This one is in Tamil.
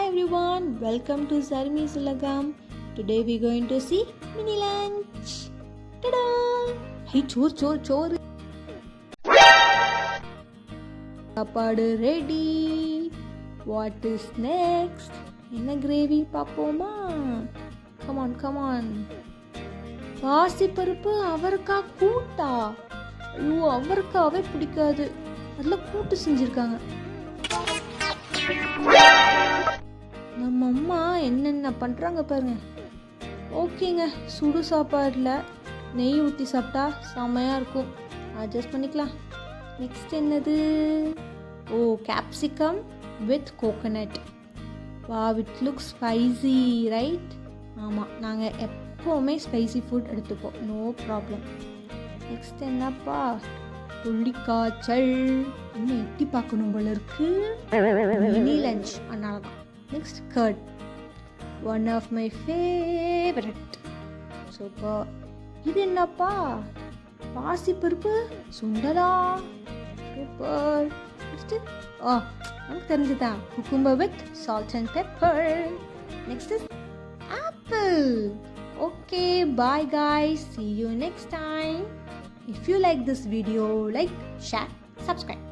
everyone, welcome to Zarmi's Ulagam. Today we're going to see mini lunch. Ta-da! Hey, chor. சாப்பாடு ரெடி. What is next? என்ன கிரேவி பாப்போமா? Come on. பாசிப்பருப்பு அவரைக்காய் கூட்டா? ஐயோ, அவரைக்காவே பிடிக்காது. அதில் கூட்டு செஞ்சுருக்காங்க. நம்ம அம்மா என்னென்ன பண்ணுறாங்க பாருங்க. ஓகேங்க, சுடு சாப்பாடில் நெய் ஊற்றி சாப்பிட்டா செம்மையாக இருக்கும். அட்ஜஸ்ட் பண்ணிக்கலாம். நெக்ஸ்ட் என்னது? Capsicum with coconut. It looks spicy right? ஆமாம், நாங்கள் எப்போவுமே ஸ்பைசி ஃபுட் எடுத்துப்போம், நோ ப்ராப்ளம். நெக்ஸ்ட் என்னப்பா? புள்ளிக்காய்ச்சல். இன்னும் எட்டி பார்க்கணும் போல இருக்கு. மினி லஞ்ச், அதனால தான். Next curd, one of my favourite. Super. இது என்னப்பா? பாசிப்பருப்பு சுண்டலா? சூப்பர். நெக்ஸ்ட்டு நமக்கு தெரிஞ்சுதான், cucumber with salt and pepper. Next is apple. Okay, bye guys. See you next time. If you like this video, like, share, subscribe.